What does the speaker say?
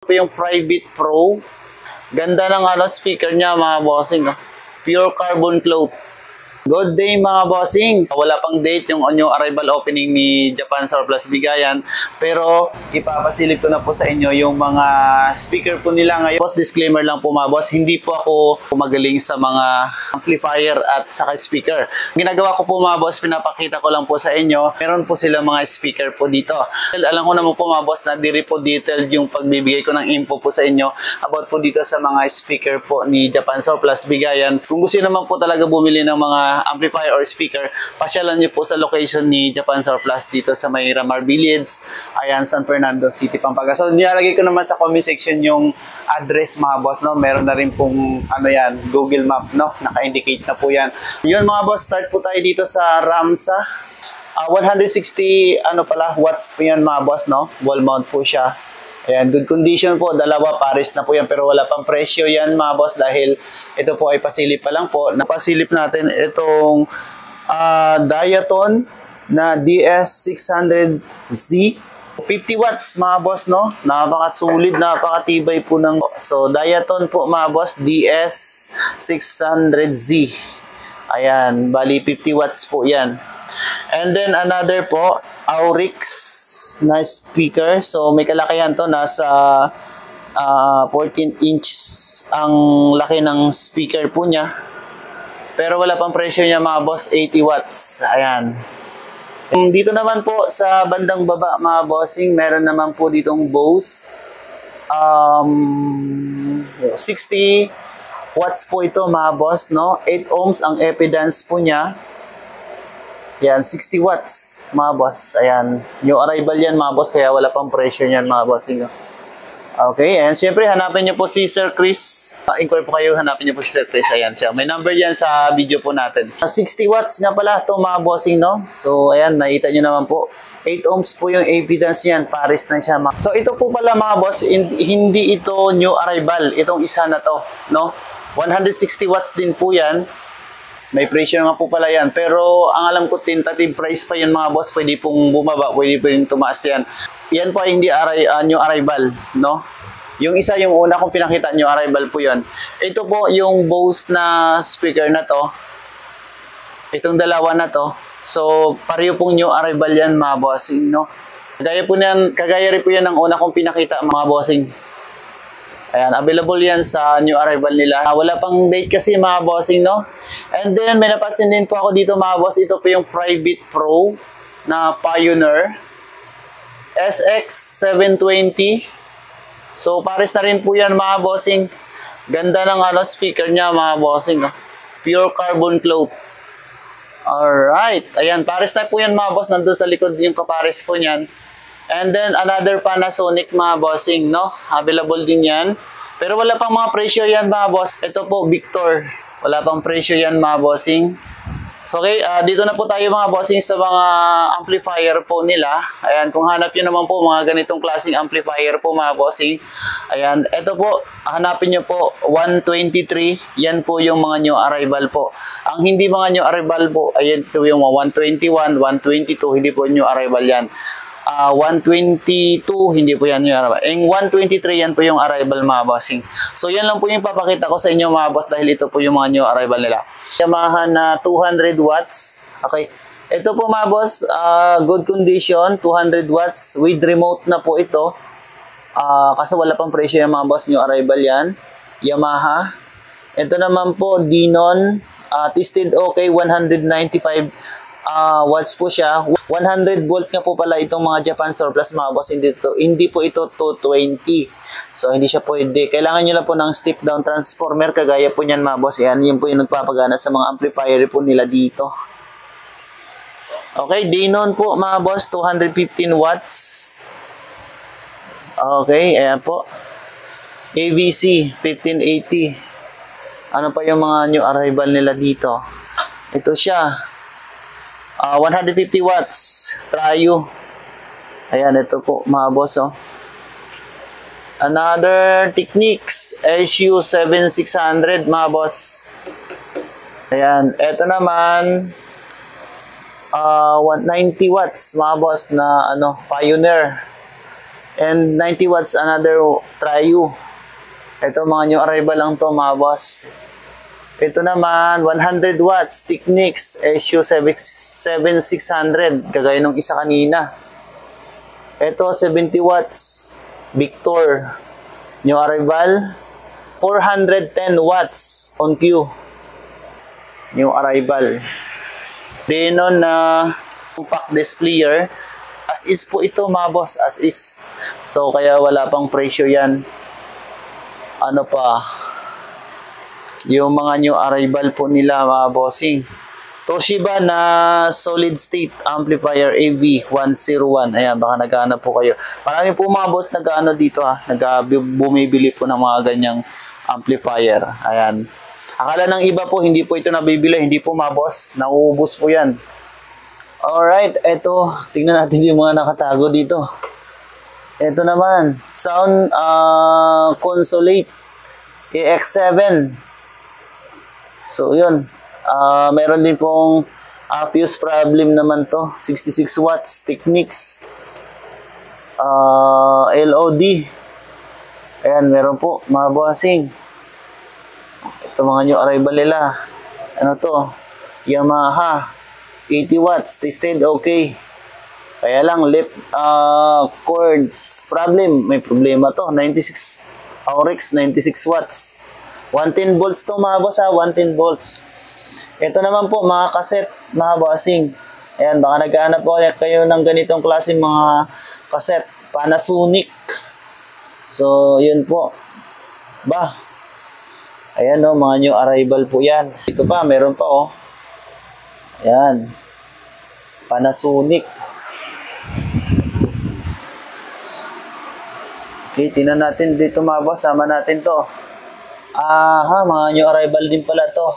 Ito yung Private Pro. Ganda ng speaker niya mga bossing. Pure carbon cloth. Good day mga bossing. Wala pang date yung arrival opening ni Japan Surplus Bigayan. Pero ipapasilip ko na po sa inyo yung mga speaker po nila ngayon. Boss, disclaimer lang po mga boss. Hindi po ako magaling sa mga amplifier at saka speaker. Ginagawa ko po mga boss, pinapakita ko lang po sa inyo. Meron po sila mga speaker po dito. Alam ko naman po mga boss na di po detailed yung pagbibigay ko ng info po sa inyo about po dito sa mga speaker po ni Japan Surplus Bigayan. Kung gusto naman po talaga bumili ng mga amplifier or speaker, pasyalan nyo po sa location ni Japan Surplus dito sa may Ramar Village, ayan, San Fernando City, Pampanga. So nilalagay ko naman sa comment section yung address mga boss, no? Meron na rin pong yan, Google Map, no? Naka-indicate na po yan. Yun mga boss, start po tayo dito sa Ramsa. 160 watts po yan mga boss, no? Wall mount po siya. Ayan, good condition po. Dalawa, pares na po yan. Pero wala pang presyo yan mga boss dahil ito po ay pasilip pa lang po. Napasilip natin itong Diaton na DS600Z. 50 watts mga boss, no? Napakasulit, napakatibay po ng... So, Diaton po mga boss, DS600Z. Ayan, bali 50 watts po yan. And then another po, Aurix na speaker. So may kalakayan to, nasa 14 inch ang laki ng speaker po niya. Pero wala pang presyo niya mga boss, 80 watts. Ayan. Dito naman po sa bandang baba mga bossing, meron naman po ditong Bose. 60 watts po ito mga boss, no? 8 ohms ang impedance po niya. Yan, 60 watts, mga boss. Ayan, new arrival yan, mga boss, kaya wala pang presyo yan, mga bossing. Okay, and syempre, hanapin nyo po si Sir Chris. Inquire po kayo, hanapin nyo po si Sir Chris. Ayan siya. May number yan sa video po natin. 60 watts nga pala ito, mga bossing, no? So, ayan, nakita nyo naman po. 8 ohms po yung impedance yan. Pares na siya. So, ito po pala, mga boss, hindi ito new arrival. Itong isa na to, no? 160 watts din po yan. May presyo nga po pala yan. Pero ang alam ko, tentative price pa yun mga boss. Pwede pong bumaba, pwede pong tumaas yan. Yan po ay hindi new arrival, no? Yung isa, yung una kong pinakita new arrival po yun. Ito po yung Bose na speaker na to. Itong dalawa na to. So, pareho pong new arrival yan mga bossing, no? Kagaya rin po yan ng una kong pinakita mga bossing. Ayan, available yan sa new arrival nila. Wala pang date kasi mga bossing, no? And then, may napasin din po ako dito mga boss. Ito po yung Private Pro na Pioneer SX720. So, pares na rin po yan mga bossing. Ganda ng speaker niya mga bossing. Pure carbon cloth. Alright. Ayan, pares na po yan mga boss. Nandun sa likod yung kapares po niyan. And then, another Panasonic mga bossing, no? Available din yan. Pero wala pang mga presyo yan mga boss. Ito po, Victor. Wala pang presyo yan mga bossing. So, okay, dito na po tayo mga bossing sa mga amplifier po nila. Ayan, kung hanap nyo naman po mga ganitong klaseng amplifier po mga bossing. Ayan, ito po, hanapin nyo po, 123. Yan po yung mga new arrival po. Ang hindi mga new arrival po, ayan ito yung 121, 122, hindi po new arrival yan. 122, hindi po yan yung arrival. Yung 123, yan po yung arrival mga bossing. So, yan lang po yung papakita ko sa inyo mga boss dahil ito po yung mga new arrival nila. Yamaha na 200 watts. Okay. Ito po mga boss, good condition, 200 watts with remote na po ito. Kasi wala pang presyo yung mga boss, new arrival yan. Yamaha. Ito naman po, Denon. Tested okay, 195 watts po siya. 100 volt nga po pala itong mga Japan Surplus mga boss. Hindi po ito 220. So hindi siya pwede. Kailangan nyo lang po ng step down transformer. Kagaya po niyan mga boss. Yan, yun po yung nagpapagana sa mga amplifier po nila dito. Okay, Denon po mga boss. 215 watts. Okay, ayan po. AVC 1580. Ano pa yung mga new arrival nila dito? Ito siya. 150 watts, Trayo. Ayan, ito po mga boss, oh. Another Technics SU7600 mga boss. Ayan, ito naman 190 watts mga boss na Pioneer And 90 watts another Triu. Ito mga new arrival lang to mga boss. Ito naman 100 watts Technics SU7600 kagaya nung isa kanina. Ito 70 watts Victor new arrival. 410 watts on Q new arrival. Denon na compact displayer. As is po ito mga boss, as is. So kaya wala pang presyo yan. Ano pa? Yung mga new arrival po nila mga bossing. Toshiba na solid state amplifier AV101. Ayan, baka naghahanap po kayo. Marami po mga boss nag-ano dito ha. Bumibili po ng mga ganyang amplifier. Ayan. Akala ng iba po, hindi po ito nabibili. Hindi po mga boss. Nauubos po yan. Alright, eto. Tingnan natin yung mga nakatago dito. Eto naman. Sound Consolate AX7. So, yun. Meron din pong fuse problem naman to. 66 watts Technics. LOD. Ayan, meron po. Mga bossing. Ito mga new arrival nila. Ano to? Yamaha. 80 watts. Tested okay. Kaya lang, left cords problem. May problema to. 96 Aurex, 96 watts. 110 volts to mga boss ha. 110 volts. Ito naman po, mga cassette, mga bossing. Ayan, baka naghahanap po kayo ng ganitong klase mga cassette. Panasonic. So, yun po. Ba? Ayan o, mga new arrival po yan. Ito pa, meron pa o. Ayan. Panasonic. Okay, tingnan natin dito mga boss. Sama natin to. Aha, mga new arrival din pala to.